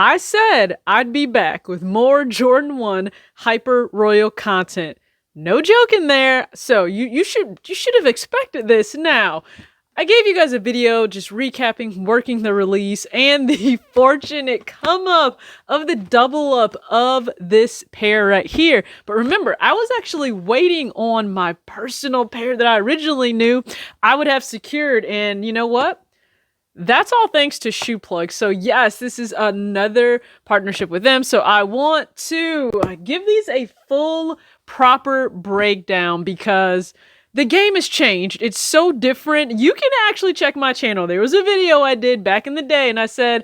I said I'd be back with more Jordan 1 Hyper Royal content. No joke in there. So you should have expected this now. I gave you guys a video just recapping working the release and the fortunate come up of the double up of this pair right here. But remember, I was actually waiting on my personal pair that I originally knew I would have secured, and you know what? That's all thanks to ShuPlug. So yes, this is another partnership with them. So I want to give these a full, proper breakdown because the game has changed. It's so different. You can actually check my channel. There was a video I did back in the day and I said,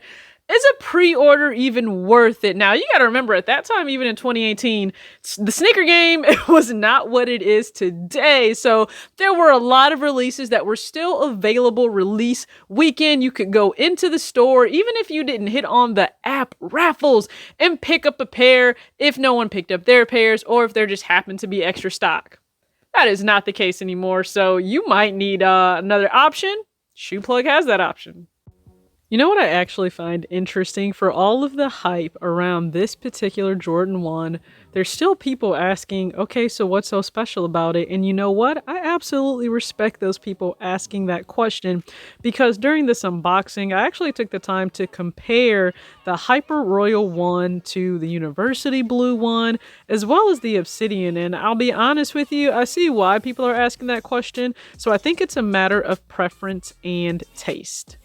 is a pre-order even worth it? Now, you got to remember, at that time, even in 2018, the sneaker game was not what it is today. So there were a lot of releases that were still available release weekend. You could go into the store, even if you didn't hit on the app raffles, and pick up a pair if no one picked up their pairs or if there just happened to be extra stock. That is not the case anymore. So you might need another option. ShuPlug has that option. You know what I actually find interesting? For all of the hype around this particular Jordan 1, there's still people asking, okay, so what's so special about it? And you know what? I absolutely respect those people asking that question because during this unboxing, I actually took the time to compare the Hyper Royal 1 to the University Blue 1, as well as the Obsidian. And I'll be honest with you, I see why people are asking that question. So I think it's a matter of preference and taste.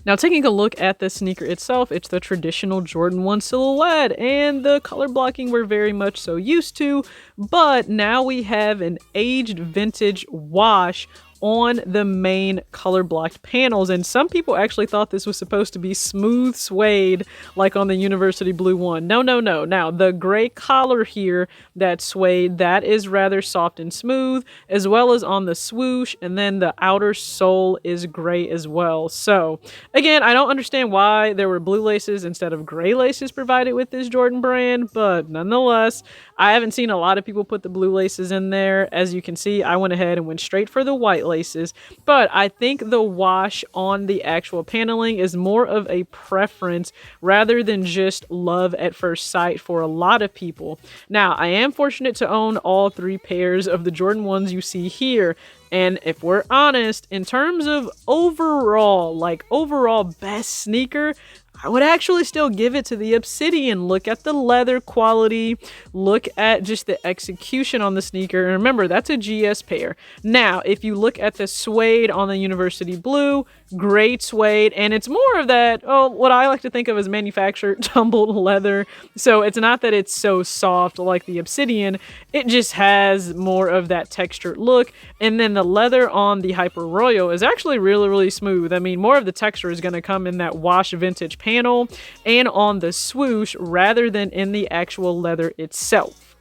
Now, taking a look at the sneaker itself, it's the traditional Jordan 1 silhouette, and the color blocking we're very much so used to, but now we have an aged vintage wash on the main color blocked panels, and some people actually thought this was supposed to be smooth suede like on the University Blue 1. No. Now the gray collar here, that suede, that is rather soft and smooth, as well as on the swoosh, and then the outer sole is gray as well. So again, I don't understand why there were blue laces instead of gray laces provided with this Jordan brand, but nonetheless, I haven't seen a lot of people put the blue laces in there. As you can see, I went ahead and went straight for the white laces, but I think the wash on the actual paneling is more of a preference rather than just love at first sight for a lot of people. Now, I am fortunate to own all three pairs of the Jordan 1s you see here, and if we're honest, in terms of overall best sneaker, I would actually still give it to the Obsidian. Look at the leather quality. Look at just the execution on the sneaker. And remember, that's a GS pair. Now, if you look at the suede on the University Blue, great suede. And it's more of that, what I like to think of as manufactured tumbled leather. So it's not that it's so soft like the Obsidian. It just has more of that textured look. And then the leather on the Hyper Royal is actually really, really smooth. I mean, more of the texture is going to come in that wash vintage panel and on the swoosh rather than in the actual leather itself.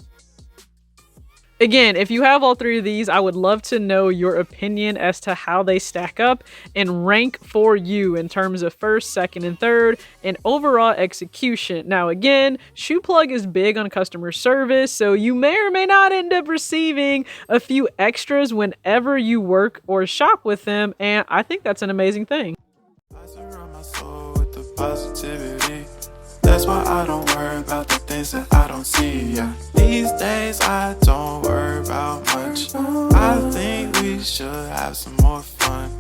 Again, if you have all three of these, I would love to know your opinion as to how they stack up and rank for you in terms of first, second, and third, and overall execution. Now, again, ShuPlug is big on customer service, so you may or may not end up receiving a few extras whenever you work or shop with them, and I think that's an amazing thing. I surround my soul with the positivity. That's why I don't worry about the things that I don't see. Yeah. These days I don't worry about much. I think we should have some more fun.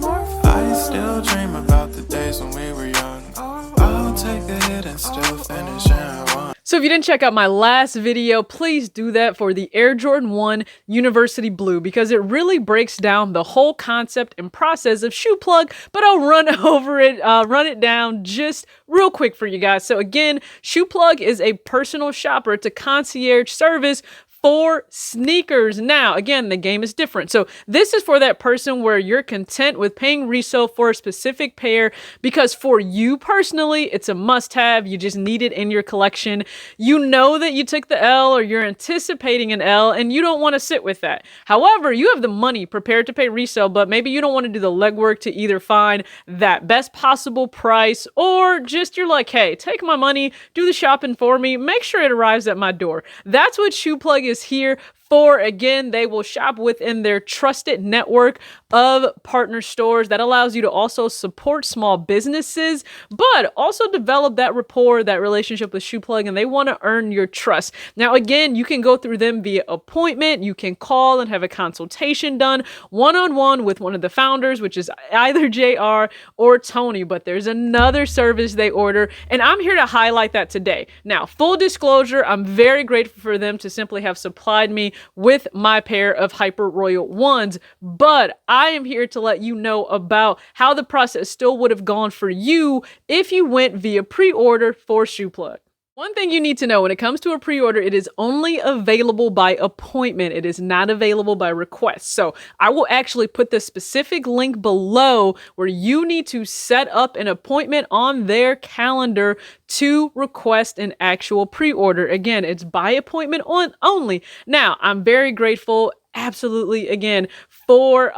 I still dream about the days when we were young. I'll take a hit and still finish and one. So if you didn't check out my last video, please do that for the Air Jordan 1 University Blue because it really breaks down the whole concept and process of ShuPlug, but I'll run it down just real quick for you guys. So again, ShuPlug is a personal shopper to concierge service for sneakers. Now, again, the game is different. So this is for that person where you're content with paying resale for a specific pair because for you personally, it's a must-have. You just need it in your collection. You know that you took the L or you're anticipating an L and you don't want to sit with that. However, you have the money prepared to pay resale, but maybe you don't want to do the legwork to either find that best possible price or just you're like, hey, take my money, do the shopping for me, make sure it arrives at my door. That's what ShuPlug is here for, again, they will shop within their trusted network of partner stores. That allows you to also support small businesses, but also develop that rapport, that relationship with ShuPlug, and they want to earn your trust. Now, again, you can go through them via appointment. You can call and have a consultation done one-on-one with one of the founders, which is either JR or Tony, but there's another service they order, and I'm here to highlight that today. Now, full disclosure, I'm very grateful for them to simply have supplied me with my pair of Hyper Royal ones, but I am here to let you know about how the process still would have gone for you if you went via pre-order for ShuPlug. One thing you need to know when it comes to a pre-order, it is only available by appointment. It is not available by request. So I will actually put the specific link below where you need to set up an appointment on their calendar to request an actual pre-order. Again, it's by appointment only. Now, I'm very grateful, absolutely, again, for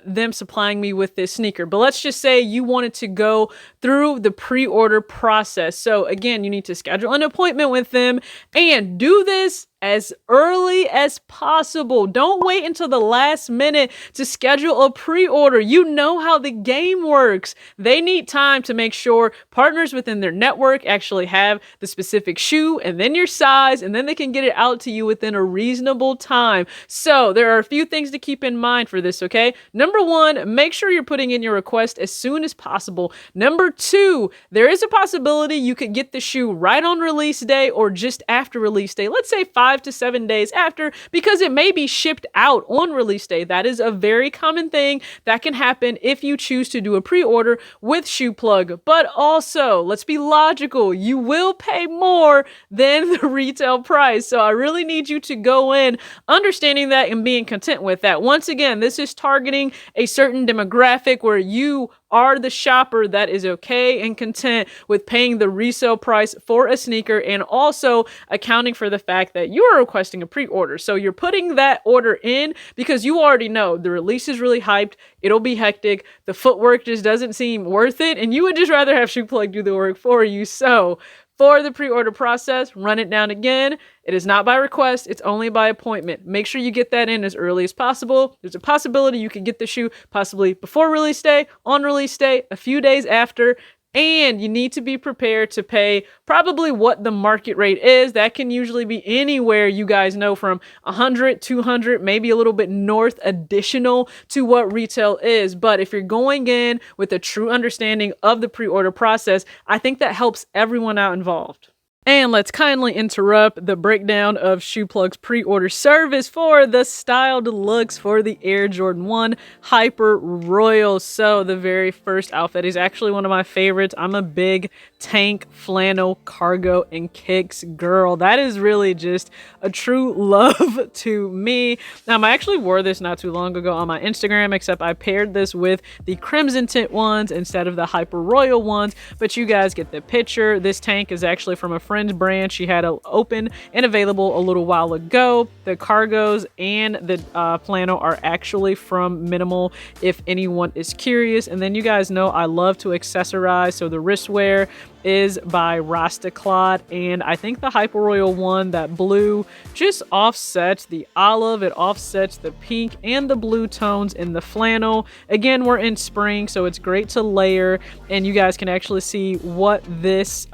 them supplying me with this sneaker. But let's just say you wanted to go through the pre-order process. So again, you need to schedule an appointment with them and do this as early as possible. Don't wait until the last minute to schedule a pre-order. You know how the game works. They need time to make sure partners within their network actually have the specific shoe and then your size, and then they can get it out to you within a reasonable time. So there are a few things to keep in mind for this, okay? Number one, make sure you're putting in your request as soon as possible. Number two, there is a possibility you could get the shoe right on release day or just after release day. Let's say 5 to 7 days after, because it may be shipped out on release day. That is a very common thing that can happen if you choose to do a pre-order with ShuPlug. But also, let's be logical, you will pay more than the retail price. So I really need you to go in understanding that and being content with that. Once again, this is targeting a certain demographic where you are the shopper that is okay and content with paying the resale price for a sneaker, and also accounting for the fact that you are requesting a pre-order. So you're putting that order in because you already know the release is really hyped. It'll be hectic. The footwork just doesn't seem worth it, and you would just rather have ShuPlug do the work for you. So for the pre-order process, run it down again. It is not by request, it's only by appointment. Make sure you get that in as early as possible. There's a possibility you could get the shoe possibly before release day, on release day, a few days after, and you need to be prepared to pay probably what the market rate is. That can usually be anywhere, you guys know, from 100, 200, maybe a little bit north additional to what retail is. But if you're going in with a true understanding of the pre-order process, I think that helps everyone out involved. And let's kindly interrupt the breakdown of ShuPlug's pre-order service for the Style Deluxe for the Air Jordan 1 Hyper Royal. So the very first outfit is actually one of my favorites. I'm a big tank, flannel, cargo, and kicks girl. That is really just a true love to me. Now, I actually wore this not too long ago on my Instagram, except I paired this with the Crimson Tint ones instead of the Hyper Royal ones, but you guys get the picture. This tank is actually from a friend's brand. She had it open and available a little while ago. The cargos and the flannel are actually from Minimal, if anyone is curious. And then you guys know I love to accessorize, so the wristwear is by Rastaclat, and I think the Hyper Royal one, that blue, just offsets the olive, it offsets the pink and the blue tones in the flannel. Again, we're in spring, so it's great to layer, and you guys can actually see what this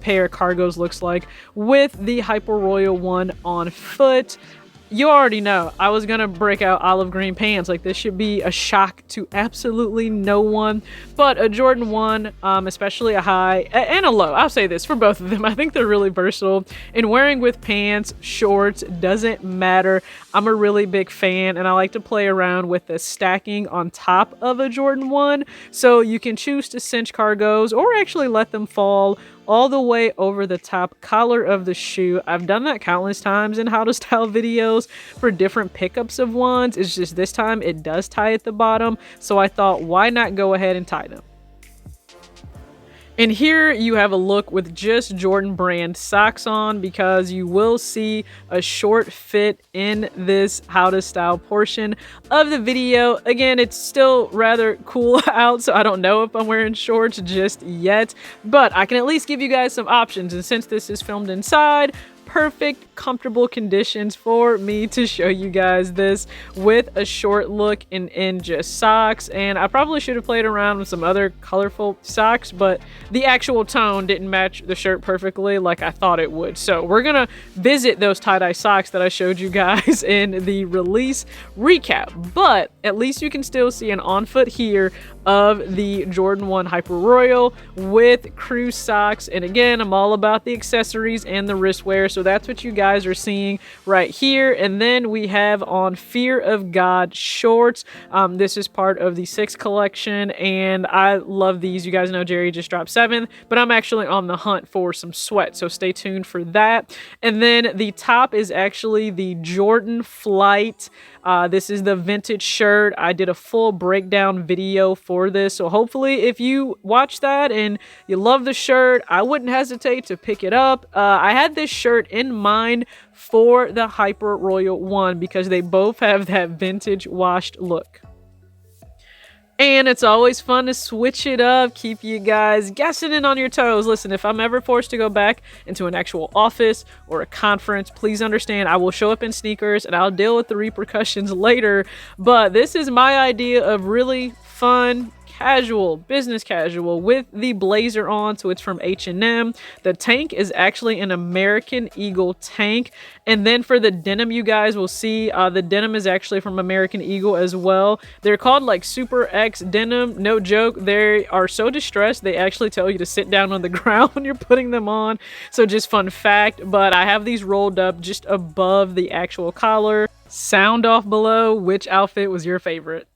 pair of cargos looks like with the Hyper Royal one on foot. You already know I was gonna break out olive green pants. Like, this should be a shock to absolutely no one, but a Jordan 1, especially a high and a low, I'll say this for both of them, I think they're really versatile, and wearing with pants, shorts, doesn't matter. I'm a really big fan, and I like to play around with the stacking on top of a Jordan 1, so you can choose to cinch cargos or actually let them fall all the way over the top collar of the shoe. I've done that countless times in how to style videos for different pickups of ones. It's just this time it does tie at the bottom, so I thought, why not go ahead and tie them? And here you have a look with just Jordan brand socks on, because you will see a short fit in this how to style portion of the video. Again, it's still rather cool out, so I don't know if I'm wearing shorts just yet, but I can at least give you guys some options. And since this is filmed inside, perfect, comfortable conditions for me to show you guys this with a short look and in just socks. And I probably should have played around with some other colorful socks, but the actual tone didn't match the shirt perfectly like I thought it would. So we're gonna visit those tie-dye socks that I showed you guys in the release recap, but at least you can still see an on foot here of the Jordan 1 Hyper Royal with crew socks. And again, I'm all about the accessories and the wristwear, so that's what you guys are seeing right here. And then we have on Fear of God shorts. This is part of the 6th collection, and I love these. You guys know Jerry just dropped 7th, but I'm actually on the hunt for some sweat, so stay tuned for that. And then the top is actually the Jordan Flight. This is the vintage shirt. I did a full breakdown video for this, so hopefully if you watch that and you love the shirt, I wouldn't hesitate to pick it up. I had this shirt in mind for the Hyper Royal 1 because they both have that vintage washed look. And it's always fun to switch it up, keep you guys guessing and on your toes. Listen, if I'm ever forced to go back into an actual office or a conference, please understand I will show up in sneakers and I'll deal with the repercussions later. But this is my idea of really fun, casual, business casual with the blazer on, so it's from H&M. The tank is actually an American Eagle tank, and then for the denim, you guys will see the denim is actually from American Eagle as well. They're called like Super X denim, no joke. They are so distressed they actually tell you to sit down on the ground when you're putting them on, so just fun fact. But I have these rolled up just above the actual collar. Sound off below which outfit was your favorite.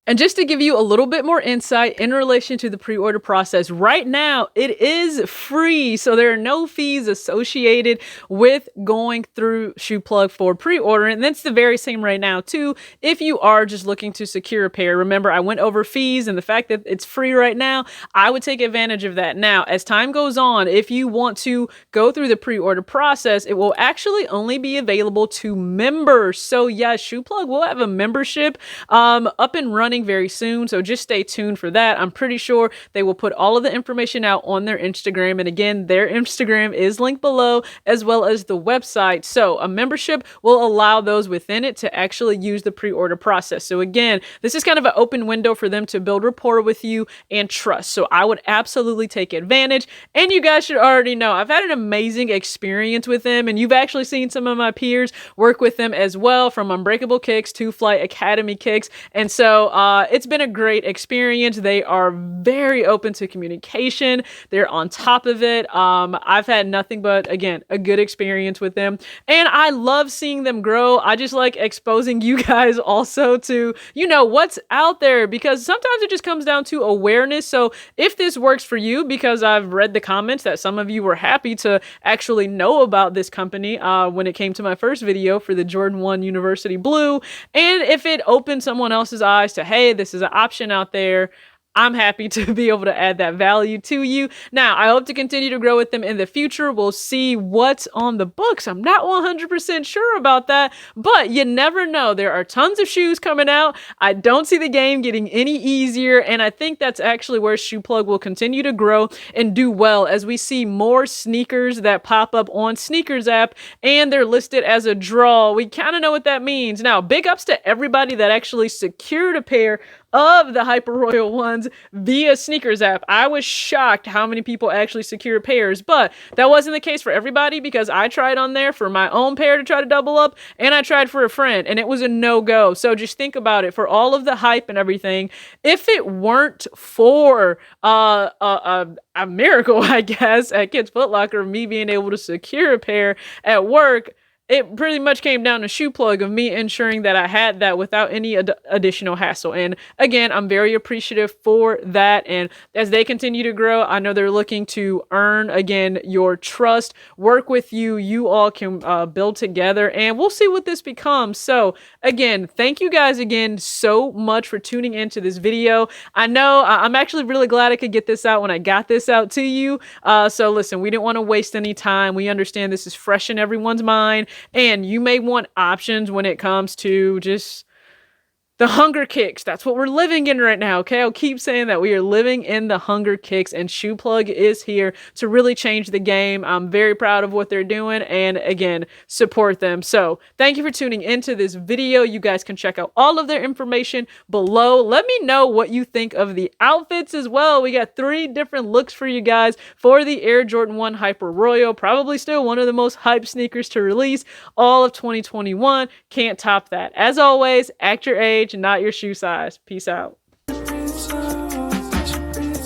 And just to give you a little bit more insight in relation to the pre-order process, right now it is free. So there are no fees associated with going through ShuPlug for pre-order. And that's the very same right now too, if you are just looking to secure a pair. Remember, I went over fees and the fact that it's free right now, I would take advantage of that. Now, as time goes on, if you want to go through the pre-order process, it will actually only be available to members. So yes, ShuPlug will have a membership up and running very soon, so just stay tuned for that. I'm pretty sure they will put all of the information out on their Instagram, and again, their Instagram is linked below as well as the website. So a membership will allow those within it to actually use the pre-order process. So again, this is kind of an open window for them to build rapport with you and trust. So I would absolutely take advantage, and you guys should already know I've had an amazing experience with them, and you've actually seen some of my peers work with them as well, from Unbreakable Kicks to Flight Academy Kicks. And so it's been a great experience. They are very open to communication. They're on top of it. I've had nothing but, again, a good experience with them. And I love seeing them grow. I just like exposing you guys also to, you know, what's out there, because sometimes it just comes down to awareness. So if this works for you, because I've read the comments that some of you were happy to actually know about this company when it came to my first video for the Jordan 1 University Blue. And if it opened someone else's eyes to, hey, this is an option out there, I'm happy to be able to add that value to you. Now, I hope to continue to grow with them in the future. We'll see what's on the books. I'm not 100% sure about that, but you never know. There are tons of shoes coming out. I don't see the game getting any easier, and I think that's actually where ShuPlug will continue to grow and do well as we see more sneakers that pop up on Sneakers app, and they're listed as a draw. We kind of know what that means. Now, big ups to everybody that actually secured a pair of the Hyper Royal ones via Sneakers app. I was shocked how many people actually secured pairs, but that wasn't the case for everybody, because I tried on there for my own pair to try to double up, and I tried for a friend, and it was a no-go. So just think about it. For all of the hype and everything, if it weren't for a miracle, I guess, at Kids Foot Locker, me being able to secure a pair at work, it pretty much came down to ShuPlug of me ensuring that I had that without any additional hassle. And again, I'm very appreciative for that. And as they continue to grow, I know they're looking to earn, again, your trust, work with you. You all can build together, and we'll see what this becomes. So again, thank you guys again so much for tuning into this video. I know I'm actually really glad I could get this out when I got this out to you. So listen, we didn't want to waste any time. We understand this is fresh in everyone's mind, and you may want options when it comes to just The hunger kicks. That's what we're living in right now, okay? I'll keep saying that we are living in the hunger kicks, and ShuPlug is here to really change the game. I'm very proud of what they're doing, and again, support them. So thank you for tuning into this video. You guys can check out all of their information below. Let me know what you think of the outfits as well. We got 3 different looks for you guys for the Air Jordan 1 Hyper Royal. Probably still one of the most hyped sneakers to release all of 2021. Can't top that. As always, act your age and not your shoe size. Peace out.